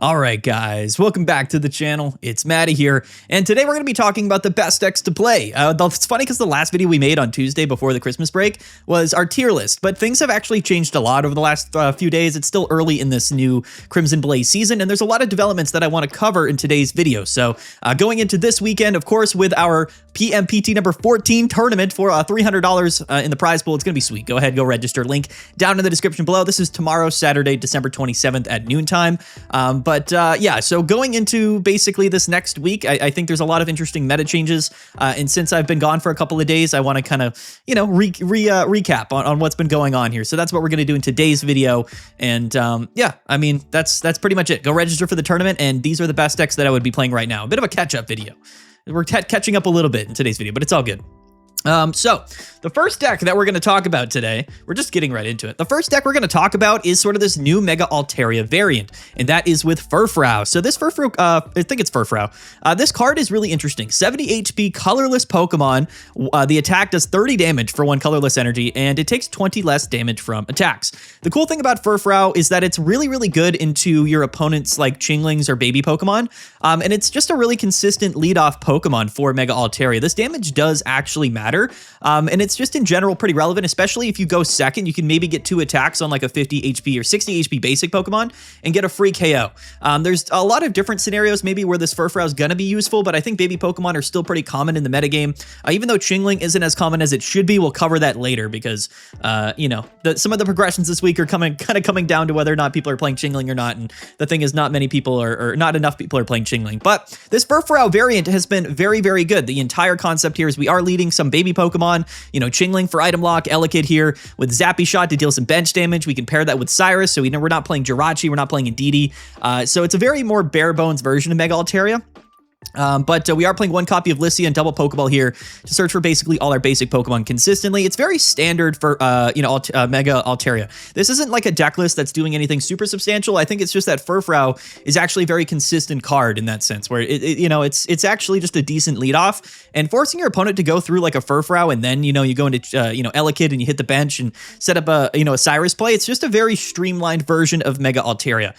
All right, guys, welcome back to the channel. It's Maddie here, and today we're going to be talking about the best decks to play. It's funny because the last video we made on Tuesday before the Christmas break was our tier list, but things have actually changed a lot over the last few days. It's still early in this new Crimson Blaze season, and there's a lot of developments that I want to cover in today's video. So going into this weekend, of course, with our PMPT number 14 tournament for $300 in the prize pool, it's going to be sweet. Go ahead, go register. Link down in the description below. This is tomorrow, Saturday, December 27th at noontime. Yeah, so going into basically this next week, I think there's a lot of interesting meta changes. And since I've been gone for a couple of days, I want to kind of, recap on what's been going on here. So that's what we're going to do in today's video. And yeah, I mean, that's pretty much it. Go register for the tournament. And these are the best decks that I would be playing right now. A bit of a catch-up video. We're catching up a little bit in today's video, but it's all good. So the first deck that we're going to talk about today, we're just getting right into it. The first deck we're going to talk about is sort of this new Mega Altaria variant, and that is with Furfrou. So this Furfrou, I think it's Furfrou. This card is really interesting. 70 HP, colorless Pokemon. The attack does 30 damage for one colorless energy, and it takes 20 less damage from attacks. The cool thing about Furfrou is that it's really, really good into your opponent's like Chinglings or baby Pokemon, and it's just a really consistent leadoff Pokemon for Mega Altaria. This damage does actually matter. And it's just in general pretty relevant, especially if you go second. You can maybe get 2 attacks on like a 50 HP or 60 HP basic Pokemon and get a free KO. There's a lot of different scenarios maybe where this Furfrou is going to be useful, but I think baby Pokemon are still pretty common in the metagame. Even though Chingling isn't as common as it should be, we'll cover that later because, some of the progressions this week are coming down to whether or not people are playing Chingling or not. And the thing is, not many people or not enough people are playing Chingling. But this Furfrou variant has been very, very good. The entire concept here is we are leading some baby Pokemon, Chingling for item lock, Elekid here with Zappy Shot to deal some bench damage. We can pair that with Cyrus, so we're not playing Jirachi, we're not playing Indeedee. So it's a very more bare bones version of Mega Altaria. But we are playing 1 copy of Lissia and double Pokeball here to search for basically all our basic Pokemon consistently. It's very standard for, Mega Altaria. This isn't like a deck list that's doing anything super substantial. I think it's just that Furfrou is actually a very consistent card in that sense, where it's actually just a decent leadoff, and forcing your opponent to go through like a Furfrou and then, you go into, Elekid and you hit the bench and set up a Cyrus play. It's just a very streamlined version of Mega Altaria.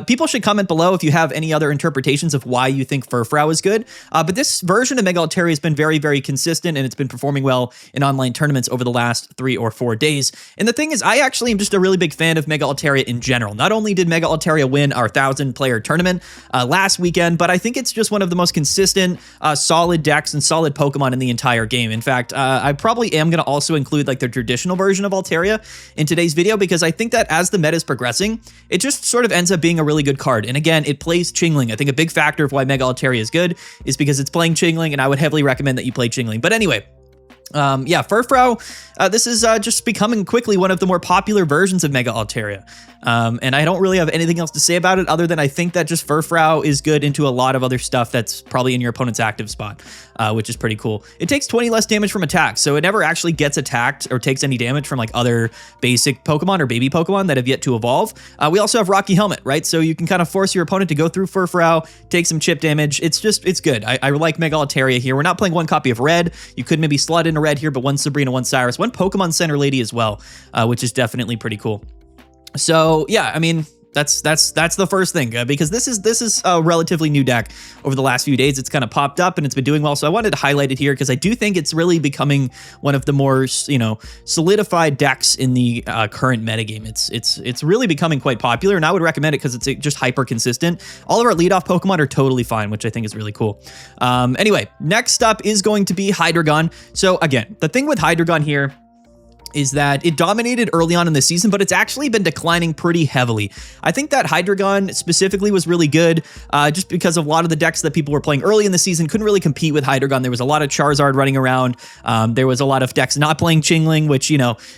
People should comment below if you have any other interpretations of why you think Furfrou is good, but this version of Mega Altaria has been very, very consistent, and it's been performing well in online tournaments over the last 3 or 4 days. And the thing is, I actually am just a really big fan of Mega Altaria in general. Not only did Mega Altaria win our 1,000-player tournament last weekend, but I think it's just one of the most consistent, solid decks and solid Pokemon in the entire game. In fact, I probably am going to also include like the traditional version of Altaria in today's video, because I think that as the meta is progressing, it just sort of ends up being a really good card. And again, it plays Chingling. I think a big factor of why Mega Altaria is good is because it's playing Chingling, and I would heavily recommend that you play Chingling. But anyway, yeah, Furfrou, this is just becoming quickly one of the more popular versions of Mega Altaria. And I don't really have anything else to say about it other than I think that just Furfrou is good into a lot of other stuff that's probably in your opponent's active spot, which is pretty cool. It takes 20 less damage from attacks, so it never actually gets attacked or takes any damage from like other basic Pokemon or baby Pokemon that have yet to evolve. We also have Rocky Helmet, right? So you can kind of force your opponent to go through Furfrou, take some chip damage. It's good. I like Mega Altaria here. We're not playing 1 copy of Red. You could maybe slot in a Red here, but 1 Sabrina, 1 Cyrus, 1 Pokemon Center Lady as well, which is definitely pretty cool. So yeah, I mean, that's the first thing, because this is a relatively new deck. Over the last few days, it's kind of popped up and it's been doing well. So I wanted to highlight it here because I do think it's really becoming one of the more, solidified decks in the current metagame. It's really becoming quite popular, and I would recommend it because it's just hyper consistent. All of our leadoff Pokemon are totally fine, which I think is really cool. Anyway, next up is going to be Hydreigon. So again, the thing with Hydreigon here is that it dominated early on in the season, but it's actually been declining pretty heavily. I think that Hydreigon specifically was really good just because of a lot of the decks that people were playing early in the season couldn't really compete with Hydreigon. There was a lot of Charizard running around. There was a lot of decks not playing Chingling, which,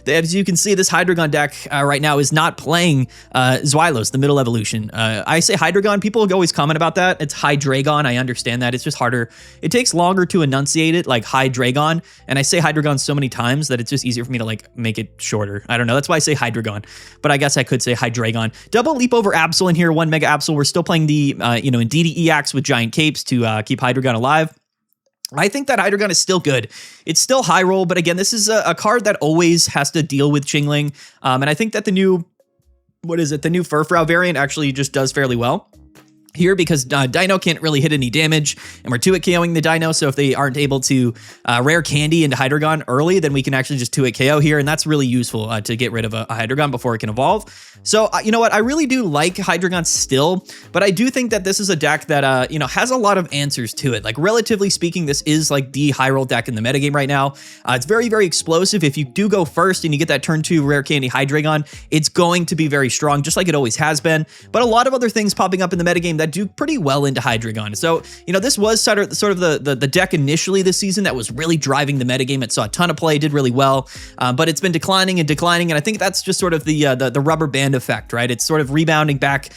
as you can see, this Hydreigon deck right now is not playing Zweilous, the middle evolution. I say Hydreigon, people always comment about that. It's Hydreigon. I understand that. It's just harder. It takes longer to enunciate it, like Hydreigon. And I say Hydreigon so many times that it's just easier for me to like make it shorter. I don't know. That's why I say Hydreigon, but I guess I could say Hydreigon. Double leap over Absol in here. 1 Mega Absol. We're still playing the, Indeedee EX with giant capes to keep Hydreigon alive. I think that Hydreigon is still good. It's still high roll, but again, this is a card that always has to deal with Chingling. And I think that the new Furfrou variant actually just does fairly well. here because Dino can't really hit any damage, and we're 2-hit KOing the Dino, so if they aren't able to rare candy into Hydreigon early, then we can actually just 2-hit KO here, and that's really useful to get rid of a Hydreigon before it can evolve. So, you know what, I really do like Hydreigon still, but I do think that this is a deck that, you know, has a lot of answers to it. Like, relatively speaking, this is like the high roll deck in the metagame right now. It's very, very explosive. If you do go first and you get that turn 2 rare candy Hydreigon, it's going to be very strong, just like it always has been, but a lot of other things popping up in the metagame that do pretty well into Hydreigon. So, you know, this was sort of the deck initially this season that was really driving the metagame. It saw a ton of play, did really well, but it's been declining, and I think that's just sort of the rubber band effect, right? It's sort of rebounding back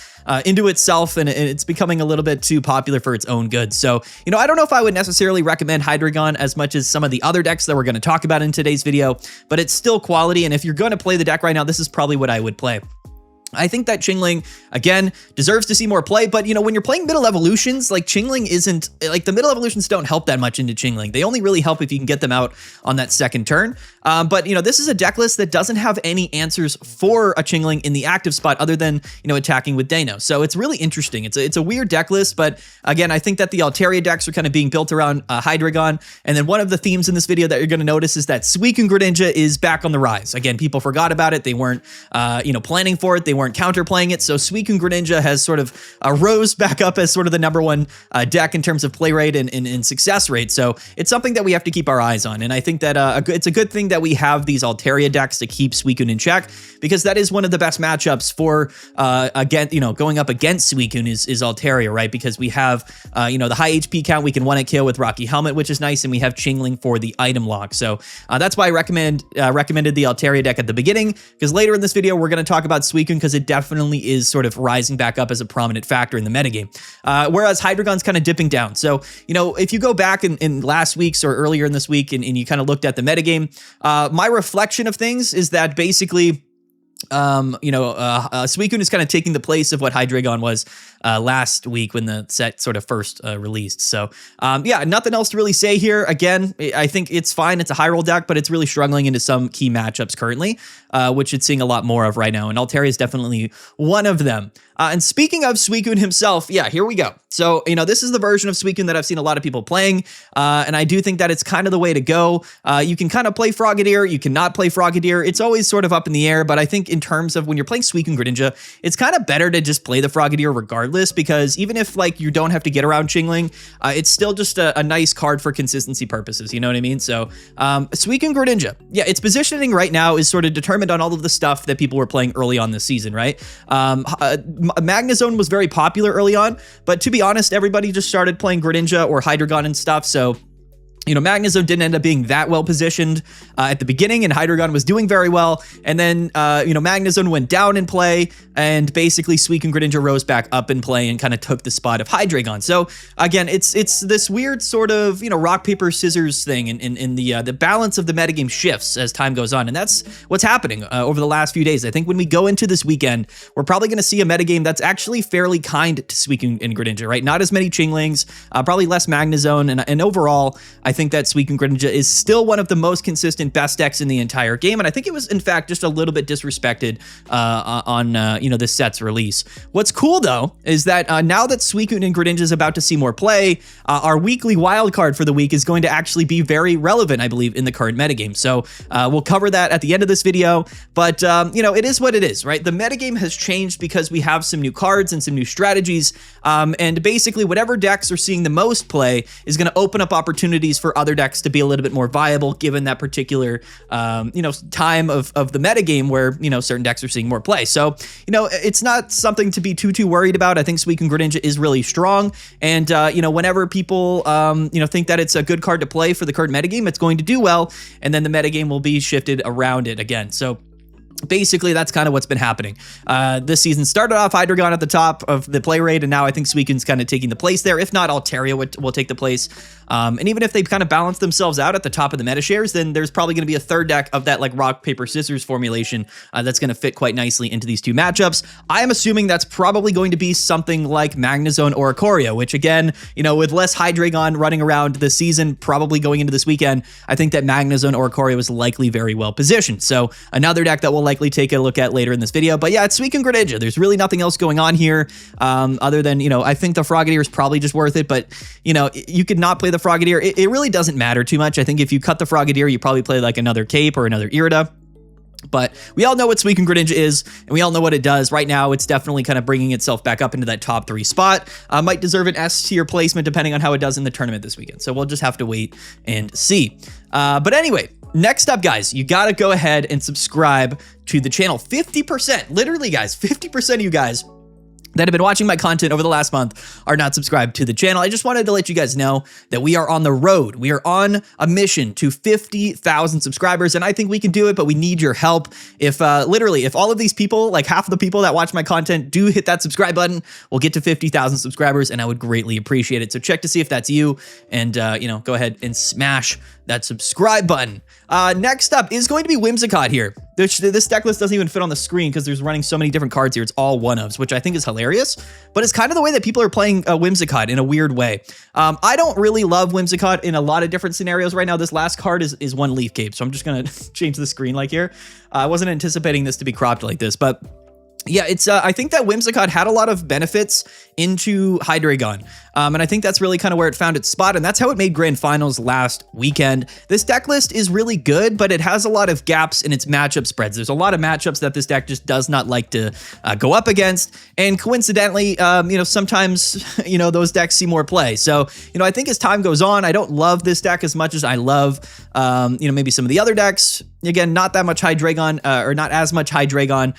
into itself, and it's becoming a little bit too popular for its own good. So, you know, I don't know if I would necessarily recommend Hydreigon as much as some of the other decks that we're going to talk about in today's video, but it's still quality, and if you're going to play the deck right now, this is probably what I would play. I think that Chingling, again, deserves to see more play, but, you know, when you're playing middle evolutions, like, Chingling isn't, like, the middle evolutions don't help that much into Chingling. They only really help if you can get them out on that second turn. But, you know, this is a deck list that doesn't have any answers for a Chingling in the active spot other than, you know, attacking with Dino. So it's really interesting. It's a weird deck list, but again, I think that the Altaria decks are kind of being built around Hydreigon. And then one of the themes in this video that you're going to notice is that Suicune Greninja is back on the rise. Again, people forgot about it. They weren't, you know, planning for it. They weren't counterplaying it. So Suicune Greninja has sort of rose back up as sort of the #1 deck in terms of play rate and success rate. So it's something that we have to keep our eyes on. And I think that it's a good thing that we have these Altaria decks to keep Suicune in check, because that is one of the best matchups for, again, you know, going up against Suicune is Altaria, right? Because we have, you know, the high HP count, we can 1-hit KO with Rocky Helmet, which is nice, and we have Chingling for the item lock. So that's why I recommended the Altaria deck at the beginning, because later in this video, we're going to talk about Suicune, because it definitely is sort of rising back up as a prominent factor in the metagame. Whereas Hydreigon's kind of dipping down. So, you know, if you go back in last week's or earlier in this week and you kind of looked at the metagame, my reflection of things is that basically, Suicune is kind of taking the place of what Hydreigon was last week when the set sort of first released. So, yeah, nothing else to really say here. Again, I think it's fine. It's a high roll deck, but it's really struggling into some key matchups currently, which it's seeing a lot more of right now. And Altaria is definitely one of them. And speaking of Suicune himself, yeah, here we go. So, you know, this is the version of Suicune that I've seen a lot of people playing, and I do think that it's kind of the way to go. You can kind of play Frogadier, you cannot play Frogadier. It's always sort of up in the air, but I think in terms of when you're playing Suicune Greninja, it's kind of better to just play the Frogadier regardless, because even if, like, you don't have to get around Chingling, it's still just a nice card for consistency purposes, you know what I mean? So, Suicune Greninja, yeah, its positioning right now is sort of determined on all of the stuff that people were playing early on this season, right? Magnezone was very popular early on, but to be honest, everybody just started playing Greninja or Hydreigon and stuff, so, you know, Magnezone didn't end up being that well positioned at the beginning, and Hydreigon was doing very well. And then, you know, Magnezone went down in play, and basically Suicune Greninja rose back up in play and kind of took the spot of Hydreigon. So again, it's this weird sort of, you know, rock, paper, scissors thing, and the balance of the metagame shifts as time goes on. And that's what's happening over the last few days. I think when we go into this weekend, we're probably going to see a metagame that's actually fairly kind to Suicune and Greninja, right? Not as many Chinglings, probably less Magnezone, and overall, I think that Suicune Greninja is still one of the most consistent best decks in the entire game, and I think it was, in fact, just a little bit disrespected on you know, this set's release. What's cool, though, is that now that Suicune and Greninja is about to see more play, our weekly wildcard for the week is going to actually be very relevant, I believe, in the current metagame. So we'll cover that at the end of this video, but you know, it is what it is, right? The metagame has changed because we have some new cards and some new strategies, and basically whatever decks are seeing the most play is going to open up opportunities for other decks to be a little bit more viable given that particular, you know, time of the metagame where, you know, certain decks are seeing more play. So, you know, it's not something to be too worried about. I think Suicune Greninja is really strong, and, you know, whenever people, you know, think that it's a good card to play for the current metagame, it's going to do well, and then the metagame will be shifted around it again. So basically, that's kind of what's been happening. This season started off Hydreigon at the top of the play rate, and now I think Suicune's kind of taking the place there. If not, Altaria will take the place. And even if they kind of balance themselves out at the top of the meta shares, then there's probably going to be a third deck of that, like, rock, paper, scissors formulation that's going to fit quite nicely into these two matchups. I am assuming that's probably going to be something like Magnezone or Oricorio, which, again, you know, with less Hydreigon running around this season, probably going into this weekend, I think that Magnezone or Oricorio is likely very well positioned. So another deck that will likely take a look at later in this video. But yeah, it's Suicune Greninja. There's really nothing else going on here other than, you know, I think the Frogadier is probably just worth it. But, you know, you could not play the Frogadier. It really doesn't matter too much. I think if you cut the Frogadier, you probably play like another Cape or another Irida. But we all know what Suicune Greninja is, and we all know what it does. Right now, it's definitely kind of bringing itself back up into that top 3 spot. Might deserve an S tier placement depending on how it does in the tournament this weekend. So we'll just have to wait and see. But anyway, next up, guys, you got to go ahead and subscribe to the channel. 50%, literally, guys, 50% of you guys that have been watching my content over the last month are not subscribed to the channel. I just wanted to let you guys know that we are on the road. We are on a mission to 50,000 subscribers, and I think we can do it, but we need your help. If literally, if all of these people, like half of the people that watch my content do hit that subscribe button, we'll get to 50,000 subscribers, and I would greatly appreciate it. So check to see if that's you, and you know, go ahead and smash that subscribe button. Next up is going to be Whimsicott here. This deck list doesn't even fit on the screen because there's running so many different cards here. It's all one-ofs, which I think is hilarious, but it's kind of the way that people are playing Whimsicott in a weird way. I don't really love Whimsicott in a lot of different scenarios right now. This last card is one Leaf Cape, so I'm just going to change the screen like here. I wasn't anticipating this to be cropped like this, but yeah, it's I think that Whimsicott had a lot of benefits into Hydreigon. And I think that's really kind of where it found its spot, and that's how it made grand finals last weekend. This deck list is really good, but it has a lot of gaps in its matchup spreads. There's a lot of matchups that this deck just does not like to go up against, and coincidentally, you know, sometimes, you know, those decks see more play. So, you know, I think as time goes on, I don't love this deck as much as I love, you know, maybe some of the other decks. Again, not that much Hydreigon, or not as much Hydreigon,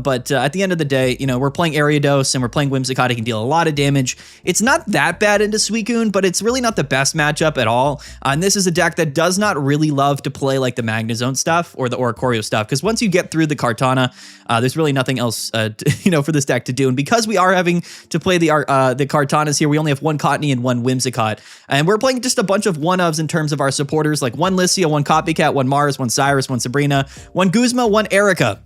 but at the end of the day, you know, we're playing Ariados and we're playing Whimsicott. It can deal a lot of damage. It's not that bad into Suicune, but it's really not the best matchup at all. And this is a deck that does not really love to play like the Magnezone stuff or the Oricorio stuff, because once you get through the Kartana, there's really nothing else, you know, for this deck to do. And because we are having to play the Kartanas here, we only have one Cottonee and one Whimsicott, and we're playing just a bunch of one-ofs in terms of our supporters, like one Lissia, one Copycat, one Mars, one Cyrus, one Sabrina, one Guzma, one Erica,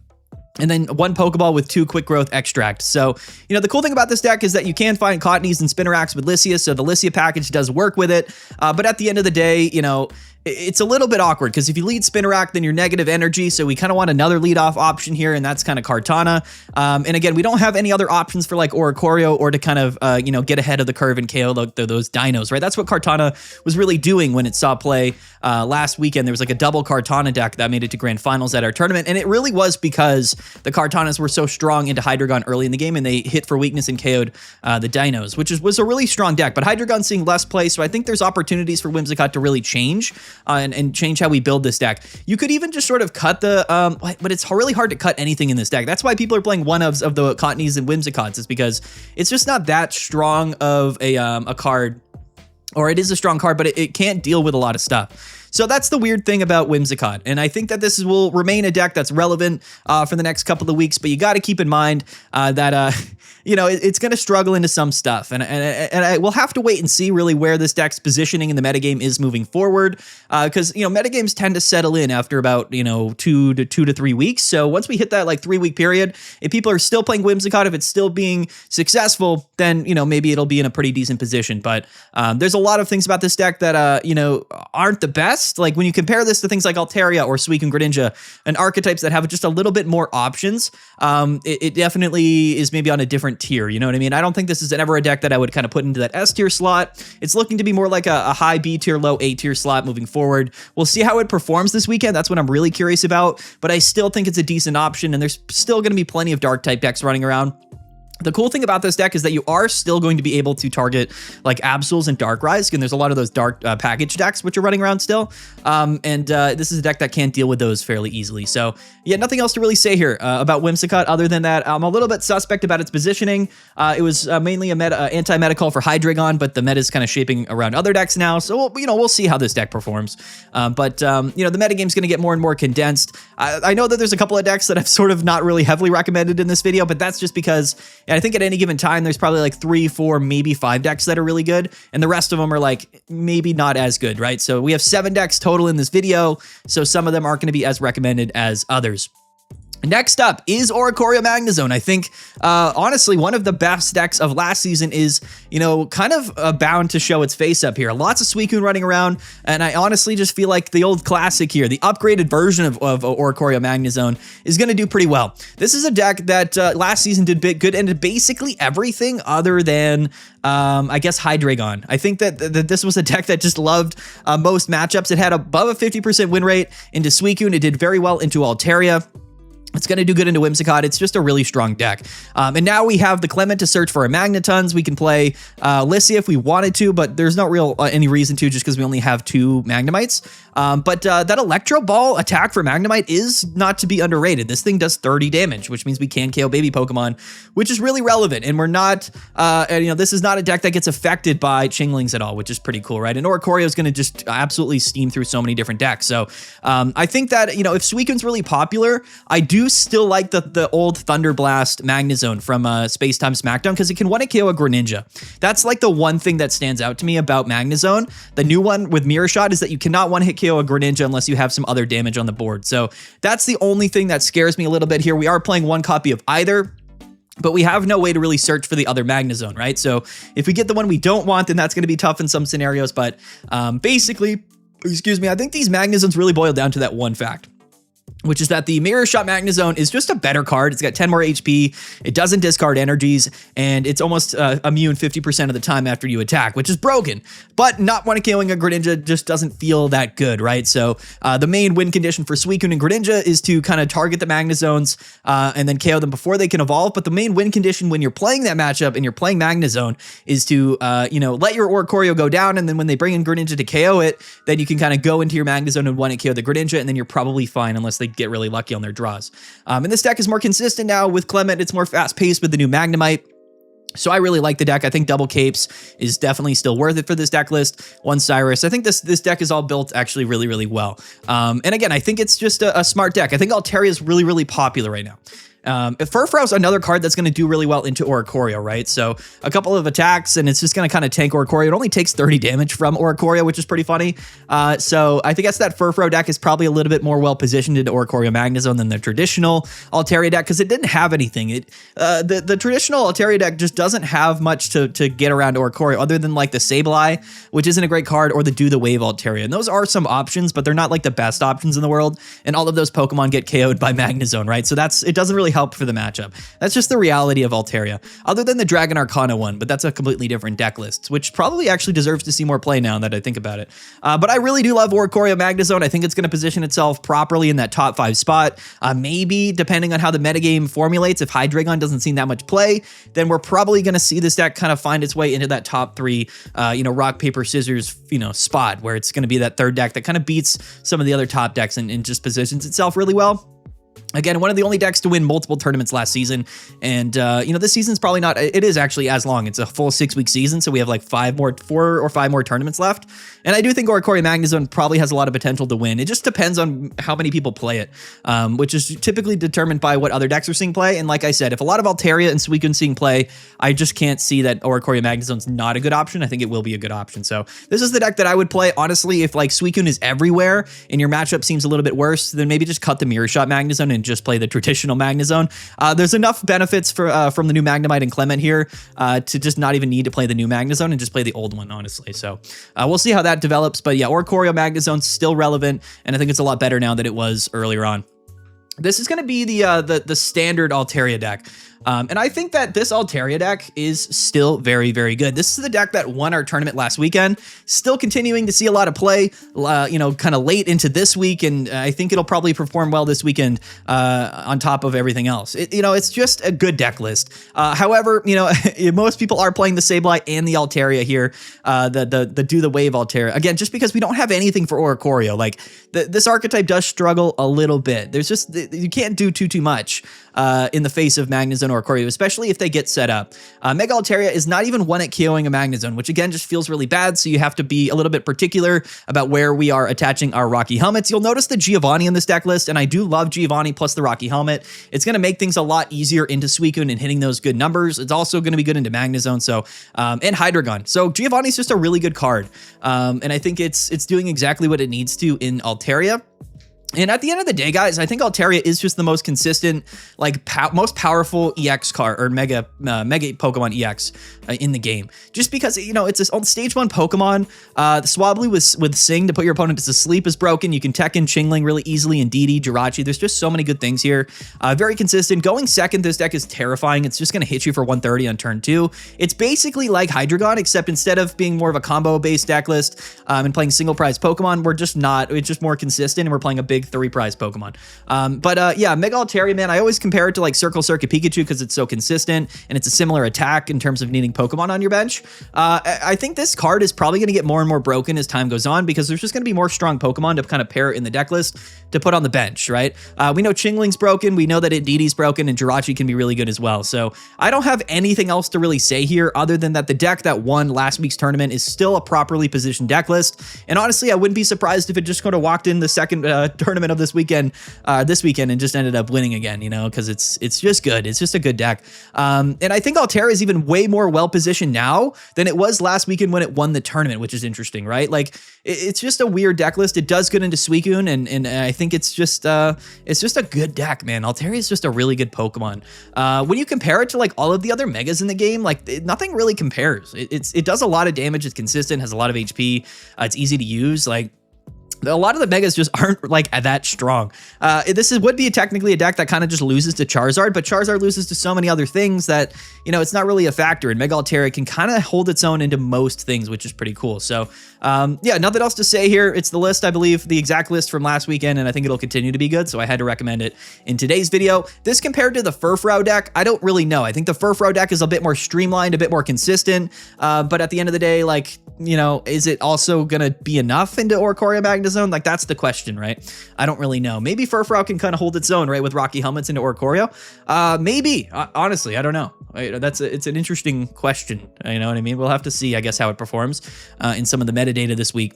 and then one Pokeball with 2 Quick Growth Extract. So, you know, the cool thing about this deck is that you can find Cottonees and Spinnerax with Lissia, so the Lissia package does work with it. But at the end of the day, you know, it's a little bit awkward because if you lead Spinnerack, then you're negative energy. So we kind of want another leadoff option here, and that's kind of Kartana. And again, we don't have any other options for like Oricorio or to kind of, you know, get ahead of the curve and KO those dinos, right? That's what Kartana was really doing when it saw play last weekend. There was like a double Kartana deck that made it to grand finals at our tournament. And it really was because the Kartanas were so strong into Hydreigon early in the game, and they hit for weakness and KO'd the dinos, which was a really strong deck. But Hydreigon's seeing less play, so I think there's opportunities for Whimsicott to really change. And change how we build this deck. You could even just sort of cut the, but it's really hard to cut anything in this deck. That's why people are playing one-ofs of the Cottonees and Whimsicotts, is because it's just not that strong of a card, or it is a strong card, but it can't deal with a lot of stuff. So that's the weird thing about Whimsicott, and I think that this will remain a deck that's relevant for the next couple of weeks, but you got to keep in mind that, you know, it's going to struggle into some stuff, and I will have to wait and see really where this deck's positioning in the metagame is moving forward, because, you know, metagames tend to settle in after about, you know, 2 to 3 weeks. So once we hit that like 3-week period, if people are still playing Whimsicott, if it's still being successful, then, you know, maybe it'll be in a pretty decent position. But there's a lot of things about this deck that, you know, aren't the best. Like when you compare this to things like Altaria or Suicune Greninja and archetypes that have just a little bit more options, it definitely is maybe on a different tier. You know what I mean? I don't think this is ever a deck that I would kind of put into that S tier slot. It's looking to be more like a high B tier, low A tier slot moving forward. We'll see how it performs this weekend. That's what I'm really curious about, but I still think it's a decent option, and there's still going to be plenty of dark type decks running around. The cool thing about this deck is that you are still going to be able to target like Absols and Darkrai's, and there's a lot of those dark package decks which are running around still. This is a deck that can deal with those fairly easily. So yeah, nothing else to really say here about Whimsicott other than that I'm a little bit suspect about its positioning. It was mainly a anti-meta call for Hydreigon, but the meta is kind of shaping around other decks now. So you know, we'll see how this deck performs. You know, the metagame's going to get more and more condensed. I know that there's a couple of decks that I've sort of not really heavily recommended in this video, but that's just because I think at any given time, there's probably like 3, 4, maybe 5 decks that are really good, and the rest of them are like maybe not as good, right? So we have 7 decks total in this video, so some of them aren't going to be as recommended as others. Next up is Oricorio Magnezone. I think, honestly, one of the best decks of last season is, kind of bound to show its face up here. Lots of Suicune running around, and I honestly just feel like the old classic here, the upgraded version of Oricorio Magnezone, is going to do pretty well. This is a deck that last season did good and did basically everything other than, I guess, Hydreigon. I think that this was a deck that just loved most matchups. It had above a 50% win rate into Suicune. It did very well into Altaria. It's going to do good into Whimsicott. It's just a really strong deck. And now we have the Clement to search for our Magnetons. We can play Lissia if we wanted to, but there's not any reason to just because we only have 2 Magnemites. But that Electro Ball attack for Magnemite is not to be underrated. This thing does 30 damage, which means we can KO baby Pokemon, which is really relevant. And we're not, this is not a deck that gets affected by Chinglings at all, which is pretty cool, right? And Oricorio is going to just absolutely steam through so many different decks. So I think that, if Suicune's really popular, I do still like the old Thunder Blast Magnezone from Space Time Smackdown because it can one-hit KO a Greninja. That's like the one thing that stands out to me about Magnezone. The new one with Mirror Shot is that you cannot one-hit KO a Greninja unless you have some other damage on the board. So that's the only thing that scares me a little bit here. We are playing one copy of either, but we have no way to really search for the other Magnezone, right? So if we get the one we don't want, then that's going to be tough in some scenarios. But basically, I think these Magnezones really boil down to that one fact, which is that the Mirror Shot Magnezone is just a better card. It's got 10 more HP, it doesn't discard energies, and it's almost immune 50% of the time after you attack, which is broken. But not one-KOing a Greninja just doesn't feel that good, right? So the main win condition for Suicune and Greninja is to kind of target the Magnezones and then KO them before they can evolve. But the main win condition when you're playing that matchup and you're playing Magnezone is to, let your Oricorio go down, and then when they bring in Greninja to KO it, then you can kind of go into your Magnezone and one-hit KO the Greninja, and then you're probably fine unless they get really lucky on their draws. And this deck is more consistent now with Clement. It's more fast-paced with the new Magnemite. So I really like the deck. I think Double Capes is definitely still worth it for this deck list. One Cyrus. I think this deck is all built actually really, really well. And again, I think it's just a smart deck. I think Altaria is really, really popular right now. Furfrou is another card that's going to do really well into Oricorio, right? So a couple of attacks and it's just going to kind of tank Oricorio. It only takes 30 damage from Oricorio, which is pretty funny. So I think that Furfrou deck is probably a little bit more well positioned into Oricorio Magnezone than the traditional Altaria deck because it didn't have anything. The traditional Altaria deck just doesn't have much to get around Oricorio other than like the Sableye, which isn't a great card, or the Do the Wave Altaria. And those are some options, but they're not like the best options in the world. And all of those Pokemon get KO'd by Magnezone, right? So it doesn't really help for the matchup. That's just the reality of Altaria, other than the Dragon Arcana one, but that's a completely different deck list, which probably actually deserves to see more play now that I think about it. But I really do love Oricorio Magnezone. I think it's going to position itself properly in that top 5 spot. Maybe, depending on how the metagame formulates, if Hydreigon doesn't see that much play, then we're probably going to see this deck kind of find its way into that top 3, rock, paper, scissors, spot, where it's going to be that third deck that kind of beats some of the other top decks and just positions itself really well. Again, one of the only decks to win multiple tournaments last season. And, this season's probably not, it is actually as long. It's a full 6-week season. So we have like 4 or 5 more tournaments left. And I do think Oricorio Magnezone probably has a lot of potential to win. It just depends on how many people play it, which is typically determined by what other decks are seeing play. And like I said, if a lot of Altaria and Suicune seeing play, I just can't see that Oricorio Magnezone's not a good option. I think it will be a good option. So this is the deck that I would play. Honestly, if like Suicune is everywhere and your matchup seems a little bit worse, then maybe just cut the Mirror Shot Magnezone and just play the traditional Magnezone. There's enough benefits from the new Magnemite and Clement here to just not even need to play the new Magnezone and just play the old one, honestly. So we'll see how that develops. But yeah, Oricorio Magnezone's still relevant, and I think it's a lot better now than it was earlier on. This is going to be the standard Altaria deck. And I think that this Altaria deck is still very, very good. This is the deck that won our tournament last weekend, still continuing to see a lot of play, kind of late into this week. And I think it'll probably perform well this weekend on top of everything else. It's just a good deck list. However, most people are playing the Sableye and the Altaria here, the Do the Wave Altaria. Again, just because we don't have anything for Oricorio. Like, this archetype does struggle a little bit. There's just, you can't do too much in the face of Magnezone or Oricorio, especially if they get set up. Mega Altaria is not even one at KOing a Magnezone, which again just feels really bad, so you have to be a little bit particular about where we are attaching our Rocky Helmets. You'll notice the Giovanni in this deck list, and I do love Giovanni plus the Rocky Helmet. It's going to make things a lot easier into Suicune and hitting those good numbers. It's also going to be good into Magnezone, so and Hydreigon. So Giovanni's just a really good card, and I think it's doing exactly what it needs to in Altaria. And at the end of the day, guys, I think Altaria is just the most consistent, like most powerful EX card or Mega Pokemon EX in the game. Just because, you know, it's a stage 1 Pokemon. The Swablu with Sing to put your opponent to sleep is broken. You can tech in Chingling really easily, Indeedee, Jirachi. There's just so many good things here. Very consistent. Going second, this deck is terrifying. It's just going to hit you for 130 on turn 2. It's basically like Hydreigon, except instead of being more of a combo-based deck list and playing single prize Pokemon, it's just more consistent, and we're playing a big 3 prize Pokemon. Yeah, Mega Altaria, man, I always compare it to like Circle Circuit Pikachu because it's so consistent and it's a similar attack in terms of needing Pokemon on your bench. I think this card is probably going to get more and more broken as time goes on because there's just going to be more strong Pokemon to kind of pair it in the deck list to put on the bench, right? We know Chingling's broken, we know that Indeedee's broken, and Jirachi can be really good as well. So I don't have anything else to really say here other than that the deck that won last week's tournament is still a properly positioned deck list. And honestly, I wouldn't be surprised if it just kind of walked in the second tournament of this weekend and just ended up winning again, you know, because it's just good. It's just a good deck. And I think Altaria is even way more well positioned now than it was last weekend when it won the tournament, which is interesting, right? Like it's just a weird deck list. It does good into Suicune, and I think it's just a good deck, man. Altaria is just a really good Pokemon. When you compare it to like all of the other Megas in the game, like nothing really compares. It does a lot of damage. It's consistent, has a lot of HP. It's easy to use. Like a lot of the Megas just aren't like that strong. This would be technically a deck that kind of just loses to Charizard, but Charizard loses to so many other things that, you know, it's not really a factor. And Mega Altaria can kind of hold its own into most things, which is pretty cool. So yeah, nothing else to say here. It's the list, I believe, the exact list from last weekend, and I think it'll continue to be good. So I had to recommend it in today's video. This compared to the Furfrou deck, I don't really know. I think the Furfrou deck is a bit more streamlined, a bit more consistent. But at the end of the day, like, you know, is it also going to be enough into Oricorio Magnezone? Like, that's the question, right? I don't really know. Maybe Furfrou can kind of hold its own, right, with Rocky Helmets into Oricorio. Maybe. Honestly, I don't know. It's an interesting question. You know what I mean? We'll have to see, I guess, how it performs in some of the metadata this week.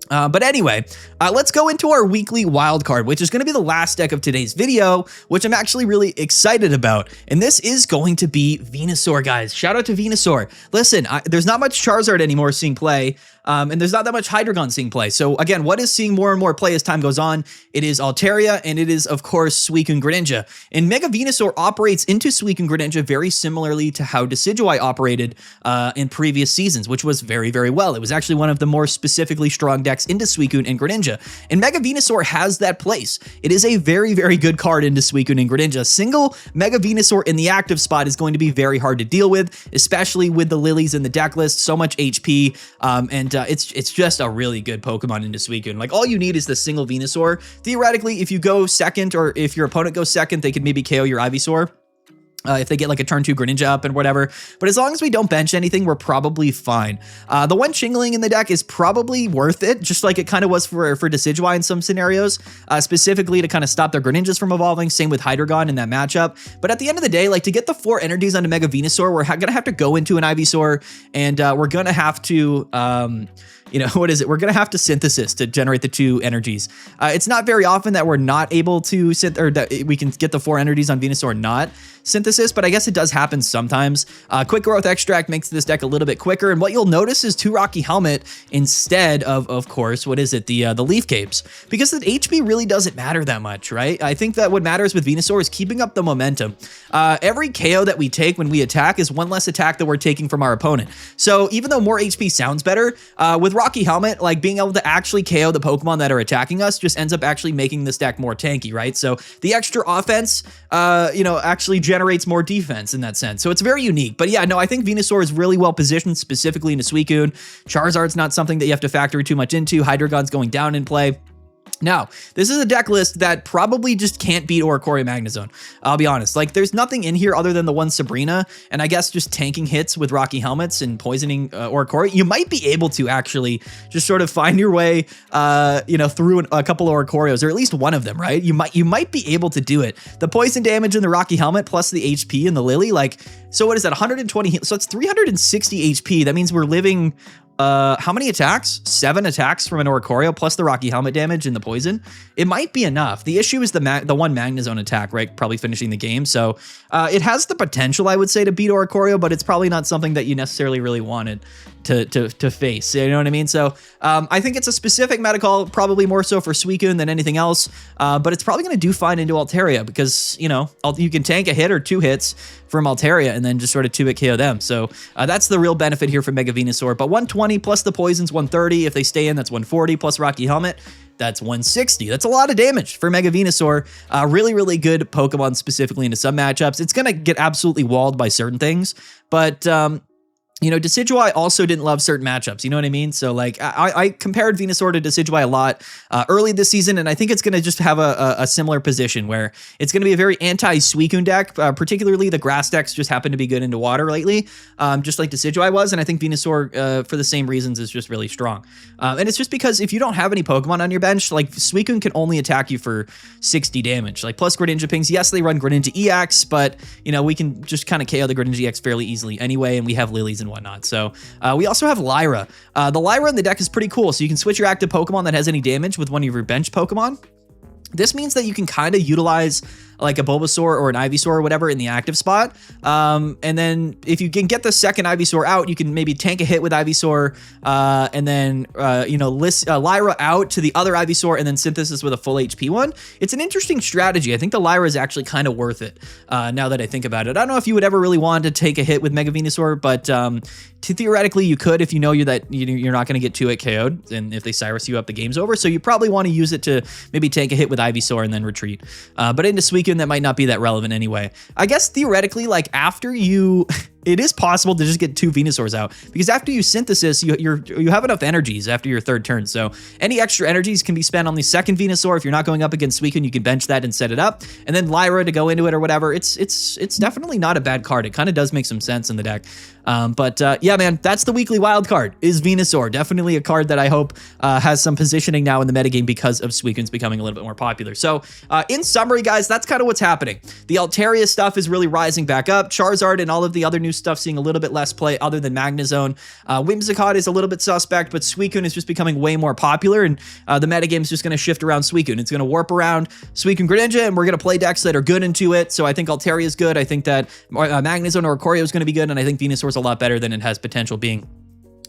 But anyway, let's go into our weekly wild card, which is going to be the last deck of today's video, which I'm actually really excited about. And this is going to be Venusaur, guys. Shout out to Venusaur. Listen, there's not much Charizard anymore seeing play. And there's not that much Hydreigon seeing play. So again, what is seeing more and more play as time goes on? It is Altaria, and it is, of course, Suicune Greninja. And Mega Venusaur operates into Suicune Greninja very similarly to how Decidueye operated in previous seasons, which was very, very well. It was actually one of the more specifically strong decks into Suicune and Greninja. And Mega Venusaur has that place. It is a very, very good card into Suicune and Greninja. Single Mega Venusaur in the active spot is going to be very hard to deal with, especially with the lilies in the deck list, so much HP, and it's just a really good Pokemon into Suicune. Like, all you need is the single Venusaur. Theoretically, if you go second, or if your opponent goes second, they could maybe KO your Ivysaur. If they get like a turn 2 Greninja up and whatever. But as long as we don't bench anything, we're probably fine. The one Chingling in the deck is probably worth it, just like it kind of was for Decidueye in some scenarios, specifically to kind of stop their Greninjas from evolving. Same with Hydreigon in that matchup. But at the end of the day, like, to get the 4 energies onto Mega Venusaur, we're going to have to go into an Ivysaur, and we're going to have to... you know, what is it? We're going to have to synthesis to generate the 2 energies. It's not very often that we're not able to or that we can get the 4 energies on Venusaur not synthesis, but I guess it does happen sometimes. Quick Growth Extract makes this deck a little bit quicker, and what you'll notice is 2 Rocky Helmet instead of course, what is it? The Leaf Capes, because the HP really doesn't matter that much, right? I think that what matters with Venusaur is keeping up the momentum. Every KO that we take when we attack is 1 less attack that we're taking from our opponent. So even though more HP sounds better, with Rocky Helmet, like, being able to actually KO the Pokemon that are attacking us just ends up actually making this deck more tanky, right? So the extra offense, you know, actually generates more defense in that sense. So it's very unique. But yeah, no, I think Venusaur is really well positioned, specifically into Suicune. Charizard's not something that you have to factor too much into. Hydreigon's going down in play. Now, this is a deck list that probably just can't beat Oricorio Magnezone. I'll be honest. Like, there's nothing in here other than the one Sabrina, and I guess just tanking hits with Rocky Helmets and poisoning Oricorio. You might be able to actually just sort of find your way, you know, through a couple of Oricorios, or at least one of them, right? You might be able to do it. The poison damage in the Rocky Helmet plus the HP in the Lily, like, so what is that? 120? So it's 360 HP. That means we're living how many attacks? 7 attacks from an Oricorio plus the Rocky Helmet damage and the poison. It might be enough. The issue is the one Magnezone attack, right? Probably finishing the game. So it has the potential, I would say, to beat Oricorio, but it's probably not something that you necessarily really wanted to face. You know what I mean? So I think it's a specific meta call, probably more so for Suicune than anything else. But it's probably going to do fine into Altaria because, you know, you can tank a hit or 2 hits from Altaria and then just sort of 2-hit KO them. So that's the real benefit here for Mega Venusaur. But 120 plus the poison's 130. If they stay in, that's 140 plus Rocky Helmet. That's 160. That's a lot of damage for Mega Venusaur. Really, really good Pokemon specifically into some matchups. It's going to get absolutely walled by certain things, but you know, Decidueye also didn't love certain matchups. You know what I mean? So like I compared Venusaur to Decidueye a lot early this season, and I think it's going to just have a similar position where it's going to be a very anti-Suicune deck. Particularly the grass decks just happen to be good into water lately, just like Decidueye was. And I think Venusaur, for the same reasons, is just really strong. And it's just because if you don't have any Pokemon on your bench, like Suicune can only attack you for 60 damage. Like plus Greninja pings. Yes, they run Greninja EX, but you know, we can just kind of KO the Greninja EX fairly easily anyway, and we have lilies and whatnot. So we also have Lyra. The Lyra in the deck is pretty cool. So you can switch your active Pokemon that has any damage with one of your bench Pokemon. This means that you can kind of utilize like a Bulbasaur or an Ivysaur or whatever in the active spot. And then if you can get the second Ivysaur out, you can maybe tank a hit with Ivysaur and then, you know, list Lyra out to the other Ivysaur and then Synthesis with a full HP one. It's an interesting strategy. I think the Lyra is actually kind of worth it now that I think about it. I don't know if you would ever really want to take a hit with Mega Venusaur, but theoretically you could if you know you're not going to get 2-hit KO'd, and if they Cyrus you up, the game's over. So you probably want to use it to maybe tank a hit with Ivysaur and then retreat. But into Suicune, that might not be that relevant anyway. I guess theoretically, like after you, it is possible to just get 2 Venusaurs out because after you Synthesis, you have enough energies after your 3rd turn. So any extra energies can be spent on the second Venusaur. If you're not going up against Suicune, you can bench that and set it up, and then Lyra to go into it or whatever. It's definitely not a bad card. It kind of does make some sense in the deck. Yeah, man, that's the weekly wild card is Venusaur. Definitely a card that I hope has some positioning now in the metagame because of Suicune's becoming a little bit more popular. So in summary, guys, that's kind of what's happening. The Altaria stuff is really rising back up. Charizard and all of the other new stuff seeing a little bit less play other than Magnezone. Whimsicott is a little bit suspect, but Suicune is just becoming way more popular, and the metagame is just going to shift around Suicune. It's going to warp around Suicune Greninja, and we're going to play decks that are good into it. So I think Altaria is good. I think that Magnezone or Oricorio is going to be good, and I think Venusaur is a lot better than it has potential being.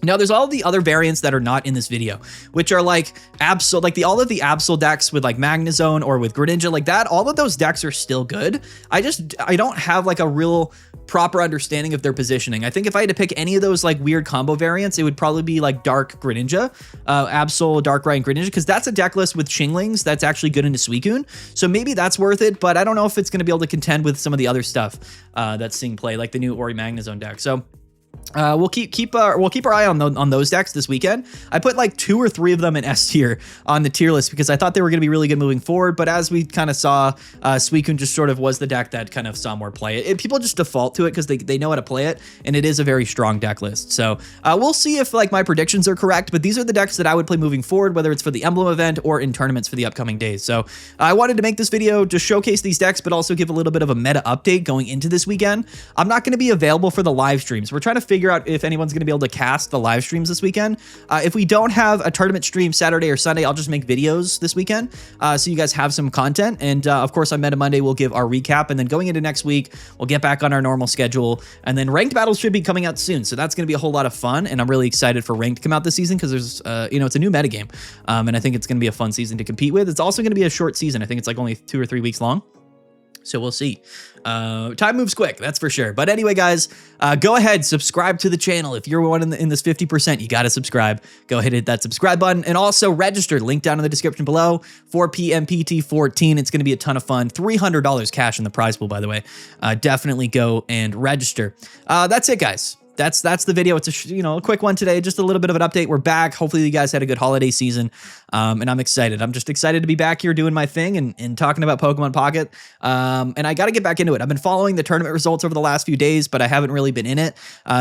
Now, there's all the other variants that are not in this video, which are like Absol, like all of the Absol decks with like Magnezone or with Greninja, like that. All of those decks are still good. I don't have like a real proper understanding of their positioning. I think if I had to pick any of those like weird combo variants, it would probably be like Dark Greninja, Absol, Darkrai, and Greninja, because that's a deck list with Chinglings that's actually good into Suicune. So maybe that's worth it, but I don't know if it's going to be able to contend with some of the other stuff that's seeing play, like the new Ori Magnezone deck. So we'll keep our eye on those decks this weekend. I put like 2 or 3 of them in S tier on the tier list because I thought they were going to be really good moving forward. But as we kind of saw, Suicune just sort of was the deck that kind of saw more play. People just default to it because they know how to play it, and it is a very strong deck list. So we'll see if like my predictions are correct. But these are the decks that I would play moving forward, whether it's for the Emblem event or in tournaments for the upcoming days. So I wanted to make this video to showcase these decks, but also give a little bit of a meta update going into this weekend. I'm not going to be available for the live streams. We're trying to figure out if anyone's going to be able to cast the live streams this weekend. If we don't have a tournament stream Saturday or Sunday, I'll just make videos this weekend so you guys have some content. And of course, on Meta Monday, we'll give our recap. And then going into next week, we'll get back on our normal schedule. And then ranked battles should be coming out soon. So that's going to be a whole lot of fun. And I'm really excited for ranked to come out this season because there's, it's a new metagame. And I think it's going to be a fun season to compete with. It's also going to be a short season. I think it's like only 2 or 3 weeks long. So we'll see. Time moves quick, that's for sure. But anyway, guys, go ahead, subscribe to the channel. If you're one in this 50%, you got to subscribe. Go ahead, hit that subscribe button, and also register. Link down in the description below. 4 p.m. PT 14. It's going to be a ton of fun. $300 cash in the prize pool, by the way. Definitely go and register. That's it, guys. That's the video. It's a quick one today, just a little bit of an update. We're back. Hopefully you guys had a good holiday season, and I'm excited. I'm just excited to be back here doing my thing and talking about Pokemon Pocket. And I got to get back into it. I've been following the tournament results over the last few days, but I haven't really been in it.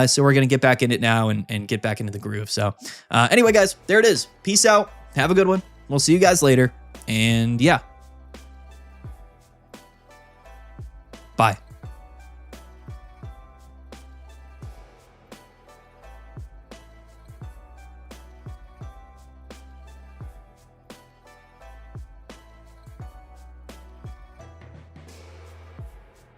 So we're gonna get back in it now and get back into the groove. So anyway, guys, there it is. Peace out. Have a good one. We'll see you guys later. And yeah, bye.